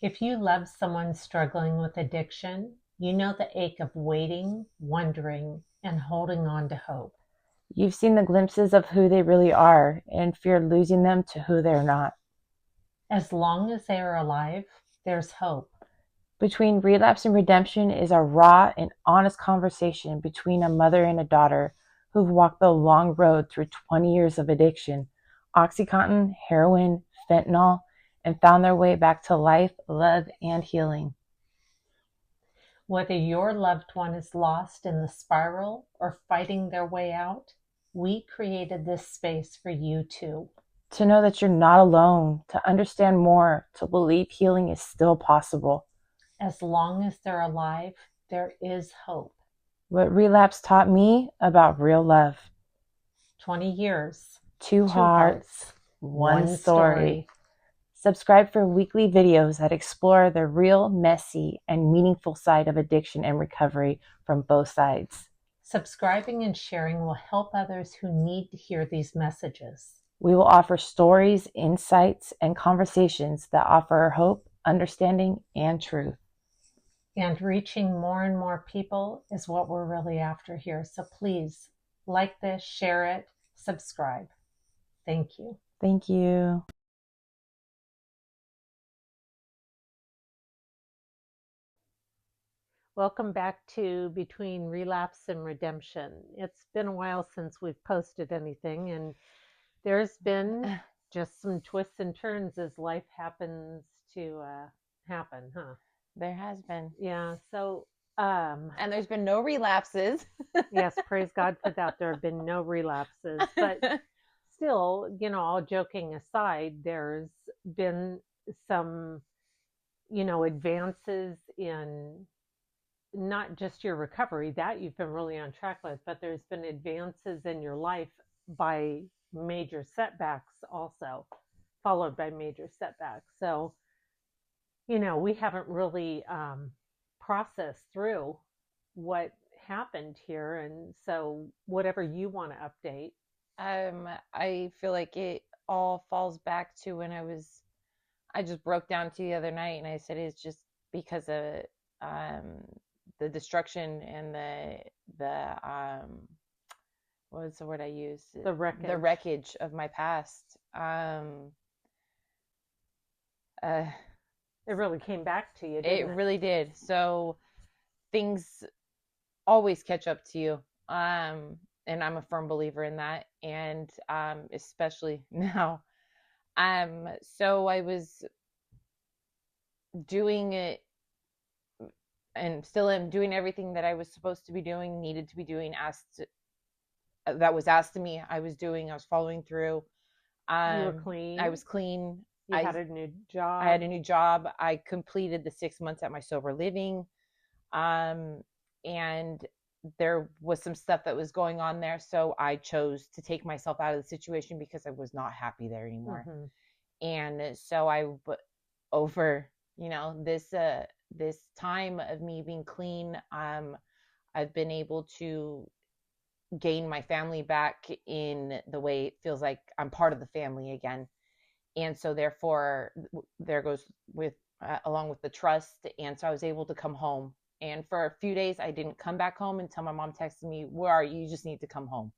If you love someone struggling with addiction, you know the ache of waiting, wondering, and holding on to hope. You've seen the glimpses of who they really are and feared losing them to who they're not. As long as they are alive, there's hope. Between Relapse and Redemption is a raw and honest conversation between a mother and a daughter who've walked the long road through 20 years of addiction, Oxycontin, heroin, fentanyl, and found their way back to life, love, and healing. Whether your loved one is lost in the spiral or fighting their way out, we created this space for you too. To know that you're not alone, to understand more, to believe healing is still possible. As long as they're alive, there is hope. What Relapse taught me about real love. 20 years, Two two hearts, hearts, one one story. story. Subscribe for weekly videos that explore the real, messy, and meaningful side of addiction and recovery from both sides. Subscribing and sharing will help others who need to hear these messages. We will offer stories, insights, and conversations that offer hope, understanding, and truth. And reaching more and more people is what we're really after here. So please like this, share it, subscribe. Thank you. Thank you. Welcome back to Between Relapse and Redemption. It's been a while since we've posted anything, and there's been just some twists and turns as life happens to happen, huh? There has been. Yeah, so And there's been no relapses. yes, praise God for that. There have been no relapses, but still, all joking aside, there's been some, advances in not just your recovery, that you've been really on track with, but there's been advances in your life by major setbacks also, followed by major setbacks. So, we haven't really processed through what happened here. And so, whatever you want to update. I feel like it all falls back to when I just broke down to you the other night and I said it's just because of um, the destruction and what was the word I used? The wreckage. The wreckage of my past. It really came back to you, It didn't it? really did. So things always catch up to you. And I'm a firm believer in that. And especially now. So I was doing it and still am doing everything that I was supposed to be doing, needed to be doing, that was asked of me. I was following through. You were clean. I was clean. You had a new job. I had a new job. I completed the 6 months at my sober living. And there was some stuff that was going on there. So I chose to take myself out of the situation because I was not happy there anymore. Mm-hmm. And so over, this time of me being clean, I've been able to gain my family back in the way it feels like I'm part of the family again. And so therefore there goes with along with the trust. And so I was able to come home. And for a few days I didn't come back home until my mom texted me, "Where are you? You just need to come home."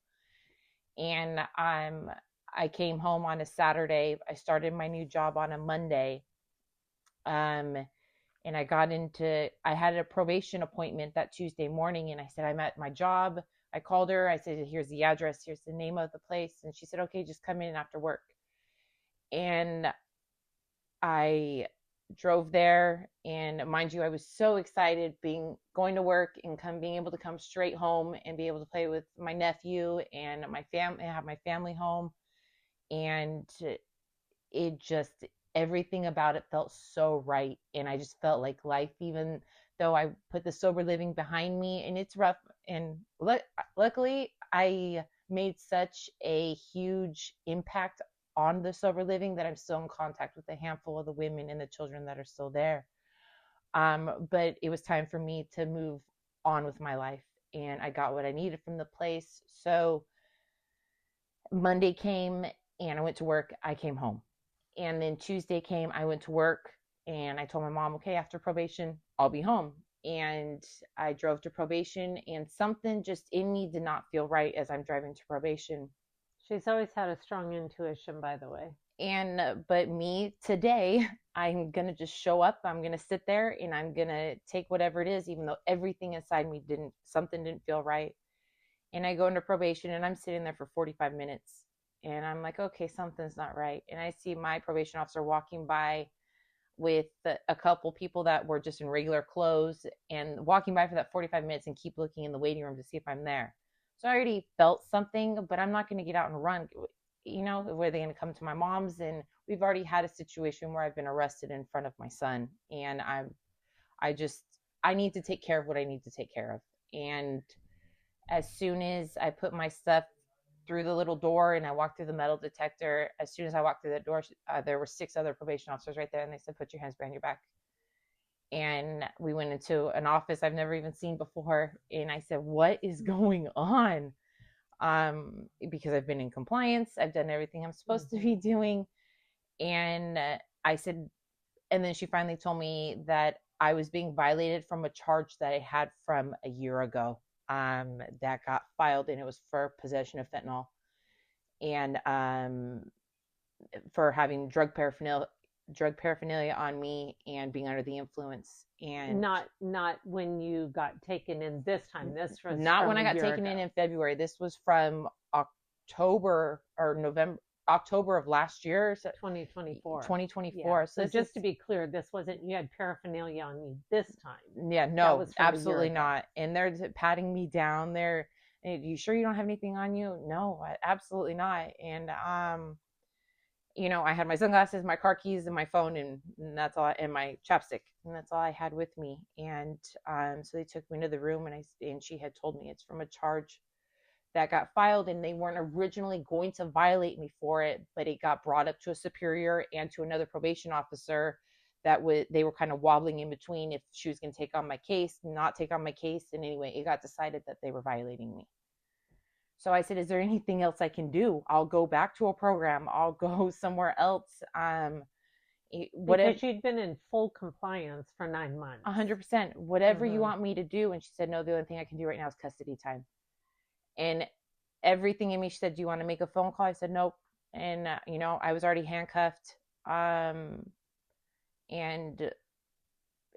And I came home on a Saturday. I started my new job on a Monday. And I had a probation appointment that Tuesday morning. And I said, I'm at my job. I called her. I said, here's the address. Here's the name of the place. And she said, okay, just come in after work. And I drove there. And mind you, I was so excited going to work and being able to come straight home and be able to play with my nephew and my family, have my family home. And it just, everything about it felt so right. And I just felt like life, even though I put the sober living behind me and it's rough. And luckily I made such a huge impact on the sober living that I'm still in contact with a handful of the women and the children that are still there. But it was time for me to move on with my life, and I got what I needed from the place. So Monday came and I went to work. I came home. And then Tuesday came, I went to work. And I told my mom, okay, after probation, I'll be home. And I drove to probation, and something just in me did not feel right as I'm driving to probation. She's always had a strong intuition, by the way. And but me today, I'm gonna just show up. I'm gonna sit there and I'm gonna take whatever it is, even though everything inside me didn't feel right. And I go into probation and I'm sitting there for 45 minutes, and I'm like, okay, something's not right. And I see my probation officer walking by with a couple people that were just in regular clothes and walking by for that 45 minutes and keep looking in the waiting room to see if I'm there. So I already felt something, but I'm not going to get out and run. You know, were they going to come to my mom's? And we've already had a situation where I've been arrested in front of my son, and I just, I need to take care of what I need to take care of. And as soon as I put my stuff through the little door and I walked through the metal detector, as soon as I walked through that door, there were 6 other probation officers right there, and they said, put your hands behind your back. And we went into an office I've never even seen before, and I said, what is going on? Because I've been in compliance, I've done everything I'm supposed to be doing. And I said, and then she finally told me that I was being violated from a charge that I had from a year ago, that got filed, and it was for possession of fentanyl, and for having drug paraphernalia on me and being under the influence. And not when you got taken in this time. This was not when I got taken in February. This was from October or October of last year, 2024. 2024. Yeah. So just to be clear, this wasn't, you had paraphernalia on you this time. Yeah, no, absolutely not. And they're patting me down. They're, you sure you don't have anything on you? No, absolutely not. And you know, I had my sunglasses, my car keys, and my phone, and that's all, and my chapstick, and that's all I had with me. And so they took me into the room, and she had told me it's from a charge that got filed, and they weren't originally going to violate me for it, but it got brought up to a superior and to another probation officer that they were kind of wobbling in between if she was going to take on my case, not take on my case. And anyway, it got decided that they were violating me. So I said, is there anything else I can do? I'll go back to a program. I'll go somewhere else. Because you'd been in full compliance for 9 months. 100%. Whatever you want me to do. And she said, no, the only thing I can do right now is custody time. And everything in me, she said, do you want to make a phone call? I said, nope. And, you know, I was already handcuffed. And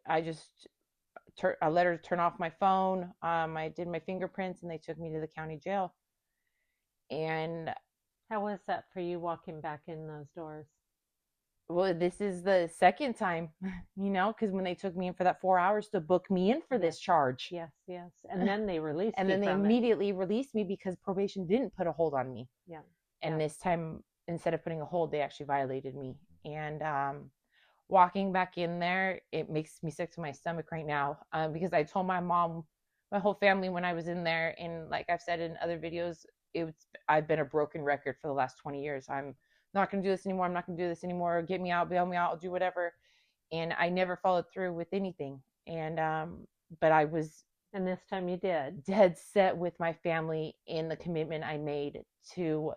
I just, I let her turn off my phone. I did my fingerprints, and they took me to the county jail. And how was that for you walking back in those doors? Well, this is the second time, you know, because when they took me in for that 4 hours to book me in for this charge. Yes. And then they released and then they immediately released me because probation didn't put a hold on me. Yeah. And this time, instead of putting a hold, they actually violated me. And walking back in there, it makes me sick to my stomach right now, because I told my mom, my whole family, when I was in there, and like I've said in other videos, I've been a broken record for the last 20 years. I'm not going to do this anymore. I'm not going to do this anymore. Get me out, bail me out, I'll do whatever. And I never followed through with anything. And, but I was, and this time you did, dead set with my family in the commitment I made to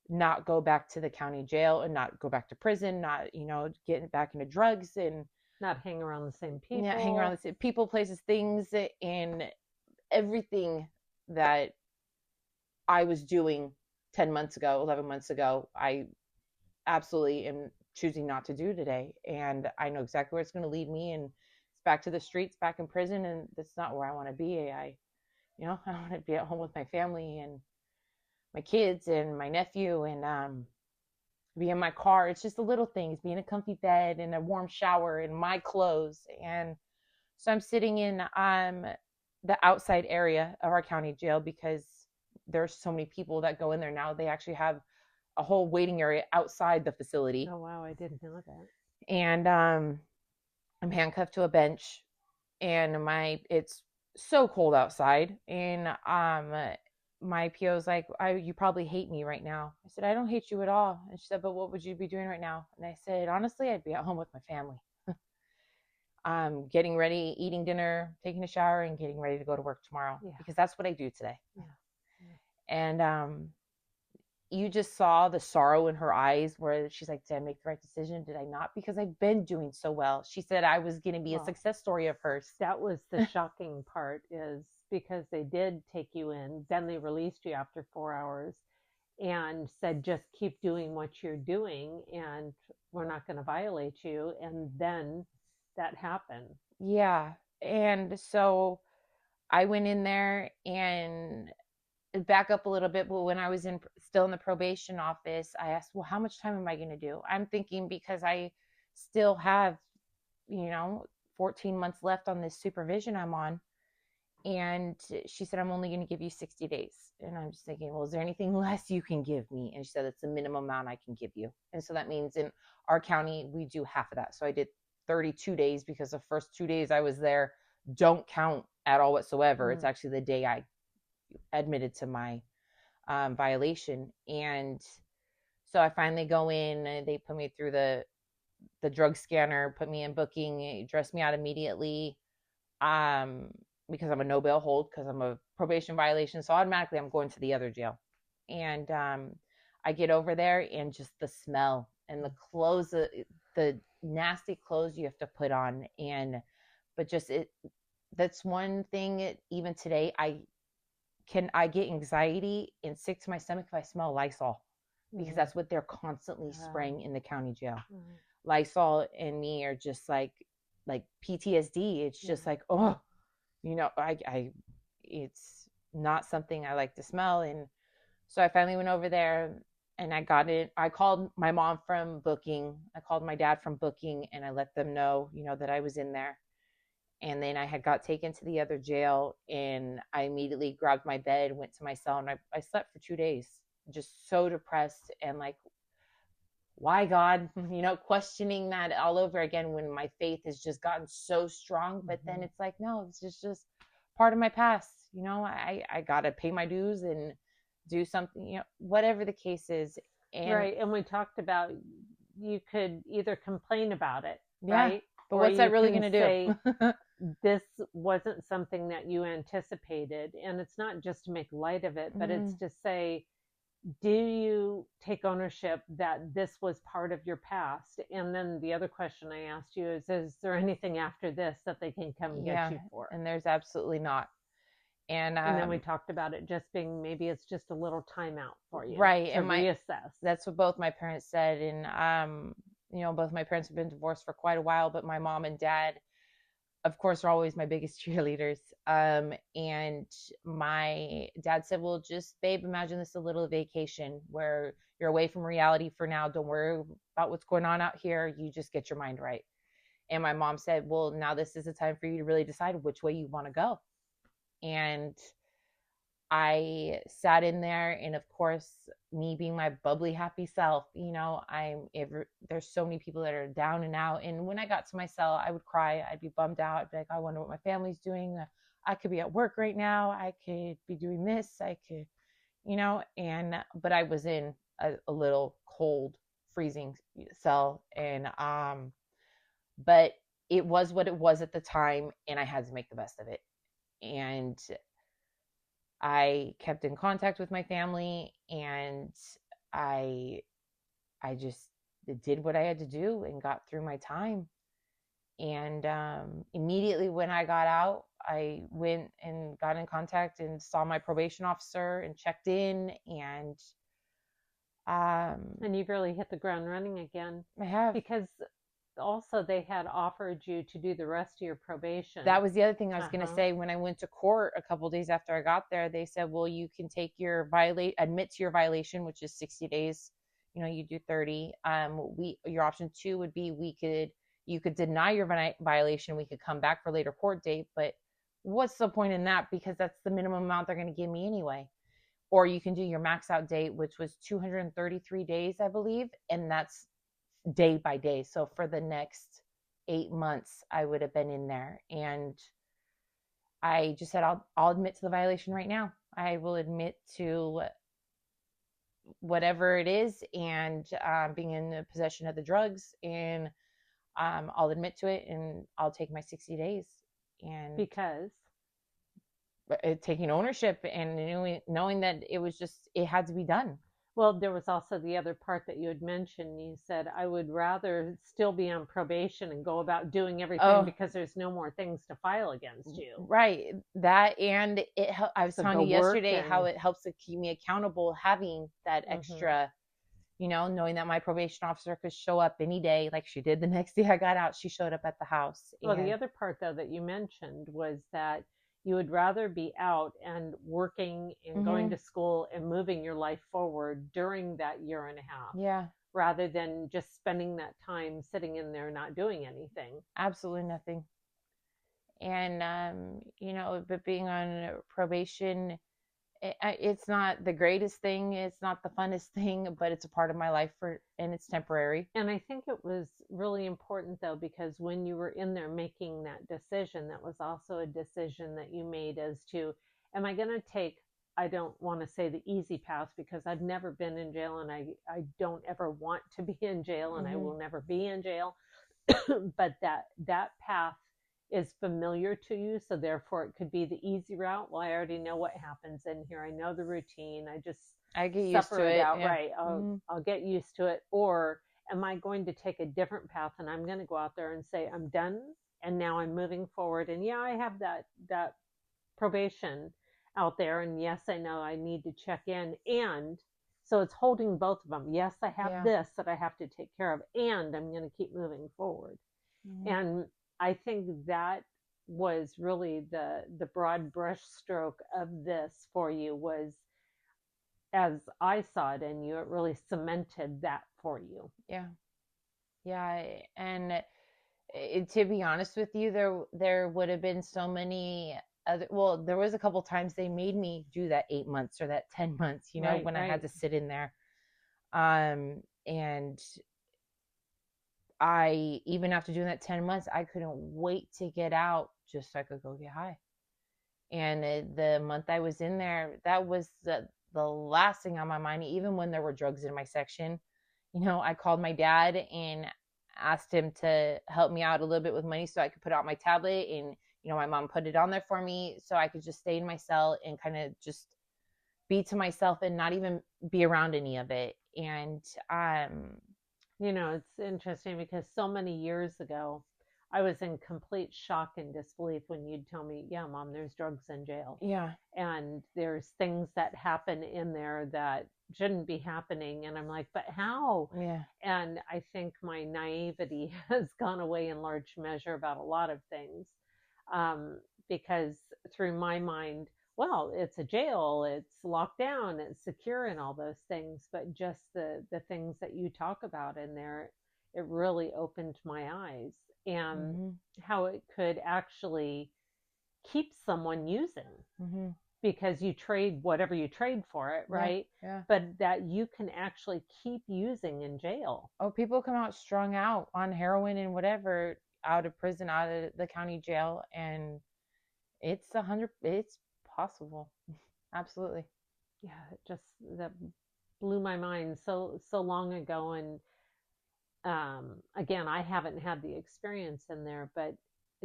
not go back to the county jail and not go back to prison, not, you know, getting back into drugs and not hang around the same people. Yeah, hang around the same people, places, things, and everything that I was doing 10 months ago, 11 months ago, I absolutely am choosing not to do today. And I know exactly where it's going to lead me, and it's back to the streets, back in prison, and that's not where I want to be. I want to be at home with my family and my kids and my nephew, and be in my car. It's just the little things, be in a comfy bed and a warm shower and my clothes. And so I'm sitting in the outside area of our county jail because there's so many people that go in there now. They actually have a whole waiting area outside the facility. Oh, wow. I didn't know that. And I'm handcuffed to a bench, and it's so cold outside. And my PO's like, you probably hate me right now. I said, I don't hate you at all. And she said, but what would you be doing right now? And I said, honestly, I'd be at home with my family. Getting ready, eating dinner, taking a shower, and getting ready to go to work tomorrow. Yeah. Because that's what I do today. Yeah. And you just saw the sorrow in her eyes where she's like, did I make the right decision? Did I not? Because I've been doing so well. She said I was going to be a Well, success story of hers. that was the shocking part, is because they did take you in, then they released you after 4 hours and said, just keep doing what you're doing and we're not going to violate you. And then that happened. Yeah. And so I went in there and back up a little bit, but when I was still in the probation office, I asked, well, how much time am I going to do? I'm thinking because I still have, you know, 14 months left on this supervision I'm on. And she said, I'm only going to give you 60 days. And I'm just thinking, well, is there anything less you can give me? And she said, it's the minimum amount I can give you. And so that means in our county, we do half of that. So I did 32 days because the first 2 days I was there don't count at all whatsoever. It's actually the day I admitted to my violation. And so I finally go in, they put me through the drug scanner, put me in booking, dressed me out immediately. Because I'm a no bail hold, because I'm a probation violation. So automatically I'm going to the other jail. And I get over there and just the smell and the clothes, the nasty clothes you have to put on. But just that's one thing, even today, I get anxiety and sick to my stomach if I smell Lysol, because that's what they're constantly spraying in the county jail. Lysol and me are just like PTSD. It's just like, oh, it's not something I like to smell. And so I finally went over there and I got it. I called my mom from booking. I called my dad from booking, and I let them know, that I was in there. And then I had got taken to the other jail, and I immediately grabbed my bed, went to my cell, and I slept for 2 days, just so depressed and like, why God, questioning that all over again when my faith has just gotten so strong. But then it's like, no, it's just part of my past. I got to pay my dues and do something, whatever the case is. Right. And we talked about, you could either complain about it, yeah, right? but what's that really going to do? This wasn't something that you anticipated. And it's not just to make light of it, but it's to say, do you take ownership that this was part of your past? And then the other question I asked you is there anything after this that they can come get you for? And there's absolutely not. And then we talked about it just being, maybe it's just a little timeout for you, right? To reassess. That's what both my parents said. And both my parents have been divorced for quite a while, but my mom and dad, of course, are always my biggest cheerleaders. And my dad said, well, just, babe, imagine this a little vacation where you're away from reality for now. Don't worry about what's going on out here. You just get your mind right. And my mom said, well, now this is the time for you to really decide which way you want to go. And I sat in there, and of course, me being my bubbly, happy self, there's so many people that are down and out. And when I got to my cell, I would cry. I'd be bummed out. I'd be like, I wonder what my family's doing. I could be at work right now. I could be doing this. I could, but I was in a little cold, freezing cell. And, but it was what it was at the time, and I had to make the best of it. And I kept in contact with my family, and I just did what I had to do and got through my time. And immediately when I got out, I went and got in contact and saw my probation officer and checked in. And you've really hit the ground running again. I have. Because also they had offered you to do the rest of your probation. That was the other thing I was going to say. When I went to court a couple days after I got there, they said, well, you can take your admit to your violation, which is 60 days. You do 30. Your option 2 would be you could deny your violation. We could come back for later court date, but what's the point in that? Because that's the minimum amount they're going to give me anyway. Or you can do your max out date, which was 233 days, I believe. And that's day by day. So for the next 8 months, I would have been in there. And I just said, I'll admit to the violation right now. I will admit to whatever it is, and being in possession of the drugs, and I'll admit to it, and I'll take my 60 days. And because taking ownership and knowing that it had to be done. Well, there was also the other part that you had mentioned. You said, I would rather still be on probation and go about doing everything Oh, because there's no more things to file against you. right. That, and I was So telling go you work yesterday how and, it helps to keep me accountable having that hmm extra, knowing that my probation officer could show up any day, like she did the next day I got out. She showed up at the house. well, the And other part, though, that you mentioned was that you would rather be out and working and going hmm to school and moving your life forward during that year and a half yeah, rather than just spending that time sitting in there not doing anything. absolutely nothing. And but being on probation, it's not the greatest thing, it's not the funnest thing, but it's a part of my life, and it's temporary. And I think it was really important, though, because when you were in there making that decision, that was also a decision that you made as to, am I going to take, I don't want to say the easy path because I've never been in jail and I don't ever want to be in jail and I hmm will never be in jail. But that path is familiar to you, so therefore it could be the easy route. Well, I already know what happens in here, I know the routine, I just I get used to suffer it it. out, Yeah. right? i'll, hmm I'll get used to it. Or am I going to take a different path and I'm going to go out there and say I'm done and now I'm moving forward? And yeah, I have that probation out there, and yes, I know I need to check in. And so it's holding both of them. Yes, I have yeah. this that I have to take care of, and I'm going to keep moving forward. hmm And I think that was really the broad brush stroke of this for you, was as I saw it in you, it really cemented that for you. yeah, yeah. And to be honest with you, there would have been so many other, well, there was a couple times they made me do that 8 months or that 10 months, Right, when I had right. to sit in there. And I, even after doing that 10 months, I couldn't wait to get out just so I could go get high. And the month I was in there, that was the last thing on my mind. Even when there were drugs in my section, I called my dad and asked him to help me out a little bit with money so I could put out my tablet. And my mom put it on there for me so I could just stay in my cell and kind of just be to myself and not even be around any of it. And It's interesting because so many years ago, I was in complete shock and disbelief when you'd tell me, yeah, mom, there's drugs in jail. yeah, And there's things that happen in there that shouldn't be happening. And I'm like, but how? yeah, And I think my naivety has gone away in large measure about a lot of things. Um, because through my mind, well, it's a jail, it's locked down, it's secure, and all those things. But just the things that you talk about in there, it really opened my eyes, and hmm how it could actually keep someone using, hmm because you trade whatever you trade for it, yeah, right? yeah. But that you can actually keep using in jail. Oh, people come out strung out on heroin and whatever, out of prison, out of the county jail, and it's possible. Absolutely. Yeah, it just that blew my mind so long ago. And again, I haven't had the experience in there, but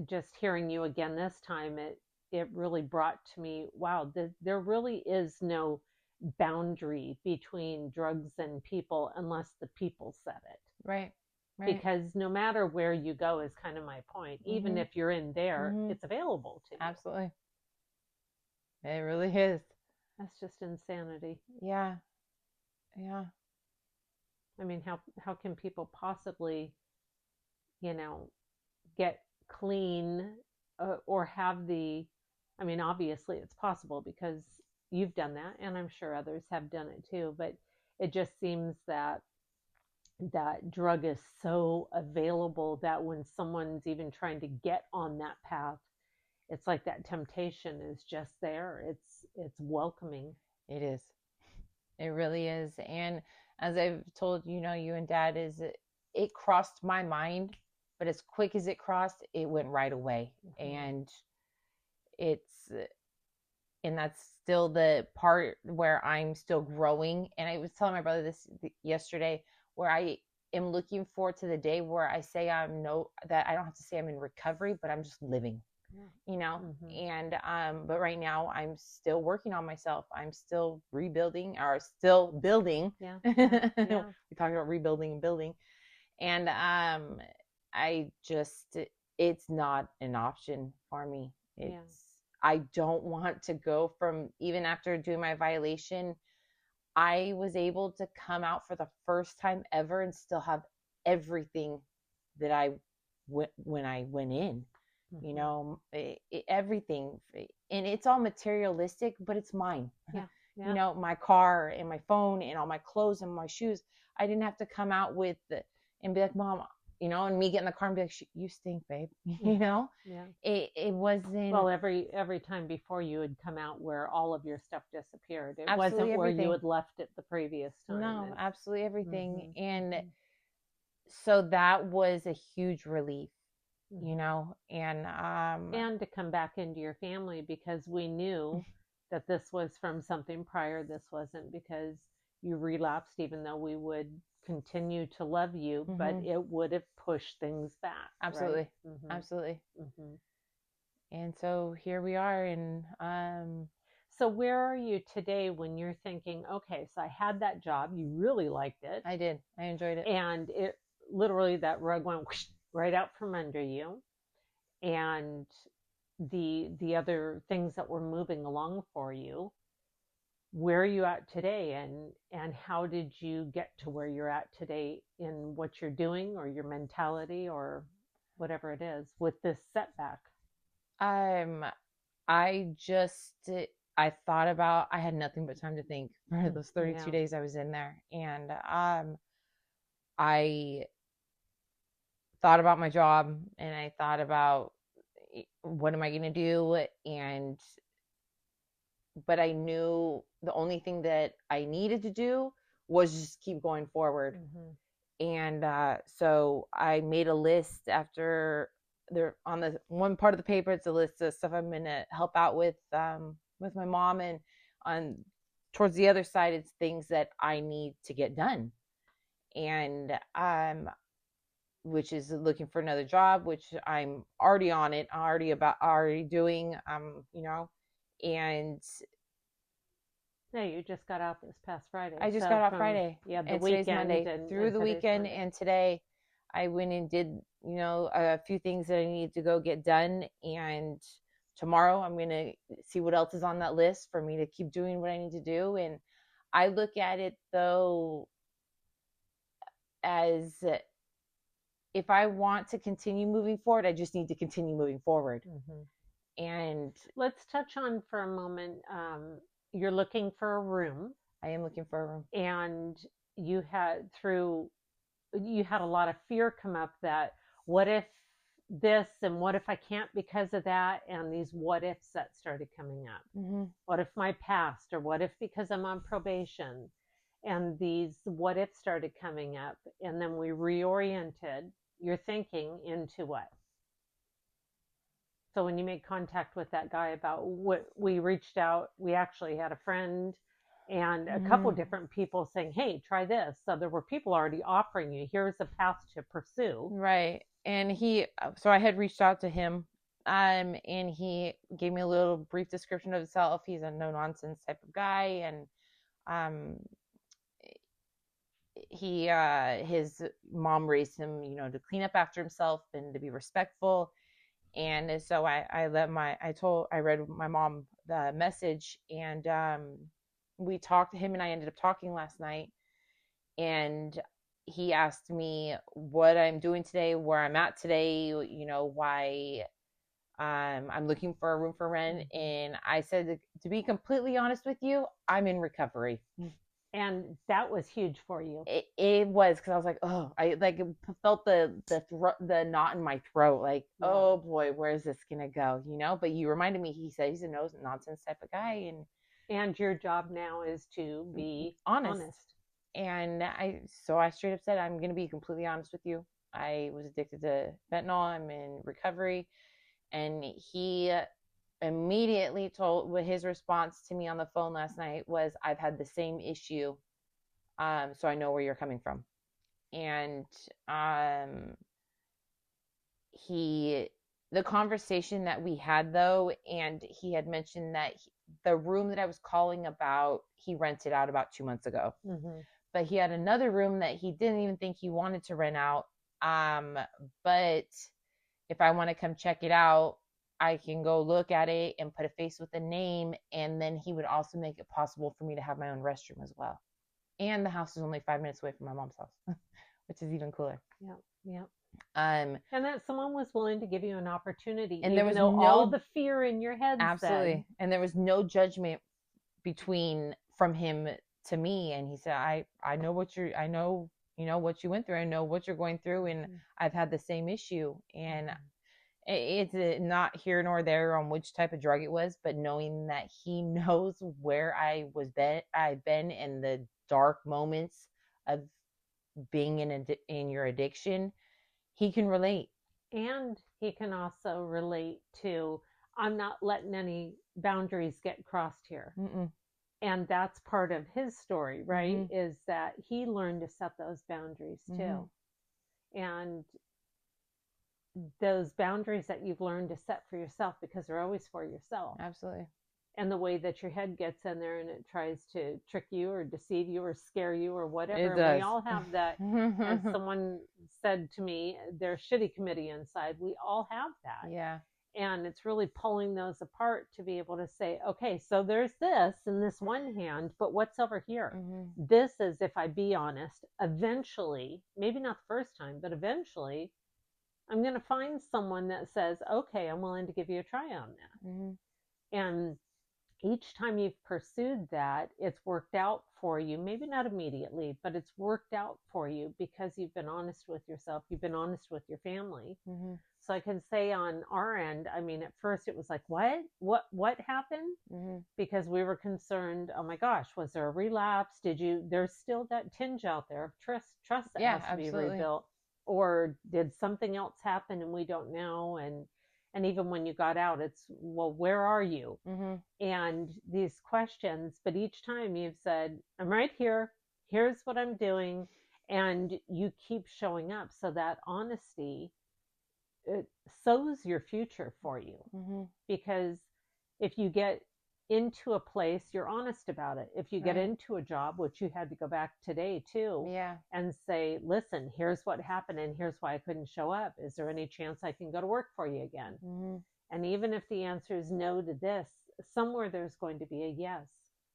just hearing you again this time, it really brought to me, wow, there really is no boundary between drugs and people unless the people set it. Right. Right. Because no matter where you go, is kind of my point. Even Mhm. if you're in there, Mhm. it's available to you. Absolutely. It really is. That's just insanity. Yeah. Yeah. I mean, how can people possibly, you know, get clean, or have the, I mean, obviously it's possible because you've done that and I'm sure others have done it too, but it just seems that that drug is so available that when someone's even trying to get on that path, it's like that temptation is just there. It's welcoming. It is. It really is. And as I've told, you and dad, it crossed my mind, but as quick as it crossed, it went right away. Mm-hmm. It's and that's still the part where I'm still growing. And I was telling my brother this yesterday, where I am looking forward to the day where I say that I don't have to say I'm in recovery, but I'm just living. you know. Mm-hmm. And but right now I'm still working on myself. I'm still rebuilding or still building. Yeah. We Yeah. Yeah. talked about rebuilding and building. And I just, it's not an option for me. It's, Yeah. I don't want to go from, even after doing my violation, I was able to come out for the first time ever and still have everything that I when I went in, you Mm-hmm. know, everything. And it's all materialistic, but it's mine. Yeah. You Yeah. know, my car and my phone and all my clothes and my shoes. I didn't have to come out with and be like, Mom, you know, and me get in the car and be like, you stink, babe. You Mm-hmm. know, Yeah. it wasn't Well, every time before you would come out where all of your stuff disappeared. It absolutely wasn't where you everything. had left it the previous time. No, And absolutely everything. mm-hmm. And Mm-hmm. so that was a huge relief, you Mm-hmm. know, And to come back into your family because we knew that this was from something prior. This wasn't because you relapsed, even though we would continue to love you, but mm-hmm, it would have pushed things back, right? absolutely, Mm-hmm. absolutely. Mm-hmm. And so here we are. And So, where are you today when you're thinking, okay, so I had that job, you really liked it, I enjoyed it. and it literally that rug went whoosh, right out from under you, and the other things that were moving along for you, where are you at today, and how did you get to where you're at today in what you're doing or your mentality or whatever it is with this setback? Um, I just, I thought about, I had nothing but time to think for those 32 Yeah. days I was in there. And I thought about my job and I thought about what am I going to do? And, but I knew the only thing that I needed to do was just keep going forward. Mm-hmm. And so I made a list after there on the one part of the paper. It's a list of stuff I'm gonna help out with my mom, and on towards the other side, it's things that I need to get done, and which is looking for another job, which I'm already on it, already doing, you know, and No, you just got out this past Friday. I just got So off from Friday, yeah, the and today's weekend Monday. and, Through and the today's weekend Monday. and today, I went and did, you know, a few things that I needed to go get done. And tomorrow, I'm going to see what else is on that list for me to keep doing what I need to do. And I look at it, though, as if I want to continue moving forward, I just need to continue moving forward. Mm-hmm. And Let's touch on for a moment. You're looking for a room, I am looking for a room. and you had through you had a lot of fear come up that what if this and what if I can't because of that, and these what ifs that started coming up. Mm-hmm. What if my past, or what if because I'm on probation, and these what ifs started coming up, and then we reoriented your thinking into what? So when you made contact with that guy about what we reached out, we actually had a friend and a couple Mm-hmm. different people saying, "Hey, try this." So there were people already offering you, here's a path to pursue. Right. And so I had reached out to him, and he gave me a little brief description of himself. He's a no nonsense type of guy. And, um, his mom raised him, you know, to clean up after himself and to be respectful. And so I read my mom the message, and, we talked to him, and I ended up talking last night, and he asked me what I'm doing today, where I'm at today, you know, why I'm looking for a room for rent. And I said, to be completely honest with you, I'm in recovery. And that was huge for you. It was, because I was like, oh, I like felt the knot in my throat, like, Yeah. oh boy, where is this gonna go, you know? But you reminded me, he said he's a no nonsense type of guy, And your job now is to be honest. And so I straight up said, I'm going to be completely honest with you. I was addicted to fentanyl. I'm in recovery. And he immediately told, what his response to me on the phone last night was, I've had the same issue. So I know where you're coming from. And he The conversation that we had though, and he had mentioned that the room that I was calling about, he rented out about 2 months ago. Mm-hmm. But he had another room that he didn't even think he wanted to rent out. But if I want to come check it out, I can go look at it and put a face with a name. And then he would also make it possible for me to have my own restroom as well. And the house is only 5 minutes away from my mom's house, which is even cooler. Yeah. Yeah. And that someone was willing to give you an opportunity, and even there was though no, all the fear in your head absolutely said, and there was no judgment from him to me. And he said, I know what you're, I know, you know, what you went through, I know what you're going through, and I've had the same issue. And it's not here nor there on which type of drug it was, but knowing that he knows where I've been in the dark moments of being in your addiction, he can relate. and he can also relate to, I'm not letting any boundaries get crossed here. Mm-mm. And that's part of his story, right? Mm-hmm. Is that he learned to set those boundaries too. Mm-hmm. And those boundaries that you've learned to set for yourself, because they're always for yourself. Absolutely. And the way that your head gets in there and it tries to trick you or deceive you or scare you or whatever. And we all have that. As someone said to me, there's shitty committee inside. We all have that. Yeah. And it's really pulling those apart to be able to say, okay, so there's this in this one hand, but what's over here? Mm-hmm. This is, if I be honest, eventually, maybe not the first time, but eventually, I'm going to find someone that says, okay, I'm willing to give you a try on that. Mm-hmm. And each time you've pursued that, it's worked out for you. Maybe not immediately, but it's worked out for you because you've been honest with yourself. You've been honest with your family. Mm-hmm. So I can say on our end, I mean, at first it was like, what happened? Mm-hmm. Because we were concerned, oh my gosh, was there a relapse? There's still that tinge out there of trust that has to be rebuilt. Or did something else happen and we don't know? And even when you got out, it's, well, where are you? Mm-hmm. And these questions, but each time you've said, I'm right here. Here's what I'm doing. And you keep showing up. So that honesty, it sows your future for you. Mm-hmm. Because if you get into a place, you're honest about it. If you get into a job, which you had to go back today too, and say, listen, here's what happened and here's why I couldn't show up. Is there any chance I can go to work for you again? Mm-hmm. And even if the answer is no to this, somewhere there's going to be a yes.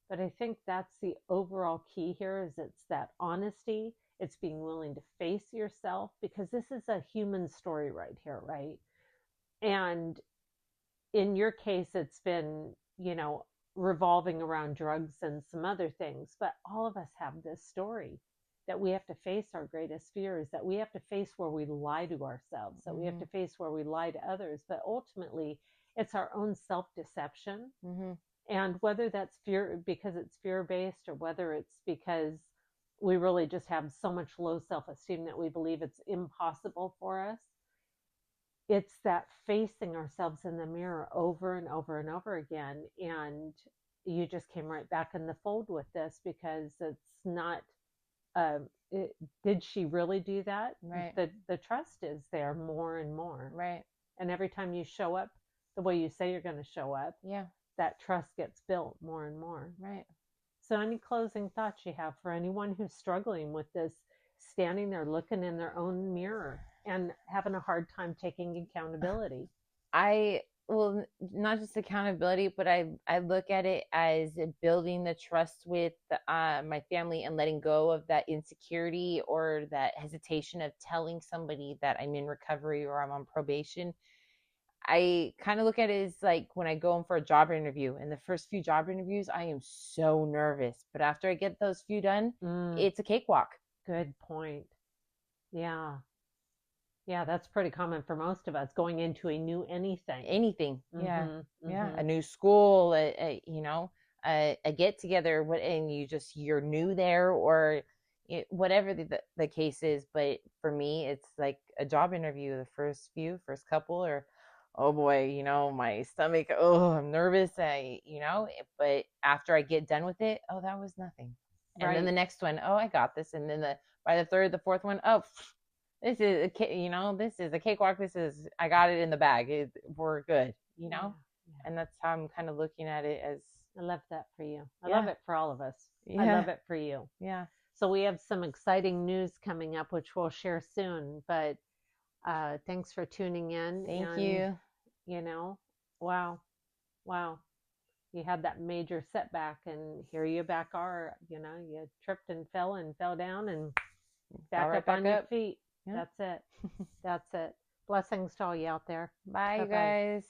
But I think that's the overall key here, is it's that honesty. It's being willing to face yourself, because this is a human story right here, right? And in your case, it's been, revolving around drugs and some other things, but all of us have this story that we have to face our greatest fears, that we have to face where we lie to ourselves, that we have to face where we lie to others, but ultimately it's our own self-deception. Mm-hmm. And whether that's fear because it's fear-based, or whether it's because we really just have so much low self-esteem that we believe it's impossible for us, it's that facing ourselves in the mirror over and over and over again. And you just came right back in the fold with this, because it's not, did she really do that? Right. The trust is there more and more. Right. And every time you show up the way you say you're going to show up, that trust gets built more and more. Right. So any closing thoughts you have for anyone who's struggling with this, standing there looking in their own mirror and having a hard time taking accountability? Well, not just accountability, but I look at it as building the trust with my family and letting go of that insecurity or that hesitation of telling somebody that I'm in recovery or I'm on probation. I kind of look at it as like when I go in for a job interview. In the first few job interviews, I am so nervous. But after I get those few done, it's a cakewalk. Good point. Yeah. Yeah, that's pretty common for most of us, going into a new anything. Mm-hmm. Yeah. Mm-hmm. Yeah. A new school, a get together, and you're new there, or whatever the case is. But for me, it's like a job interview. The first couple, or, oh boy, my stomach, I'm nervous. But after I get done with it, oh, that was nothing. And then the next one, oh, I got this. And then by the third, the fourth one, oh, this is this is a cakewalk. I got it in the bag. We're good, Yeah. and that's how I'm kind of looking at it as. I love that for you. I Yeah. love it for all of us. Yeah. I love it for you. Yeah. So we have some exciting news coming up, which we'll share soon. But thanks for tuning in. Thank you. Wow, wow. You had that major setback, and here you back are. You tripped and fell down, and back right up on your up. feet. Yeah. That's it. That's it. Blessings to all you out there. Bye, Bye-bye. guys.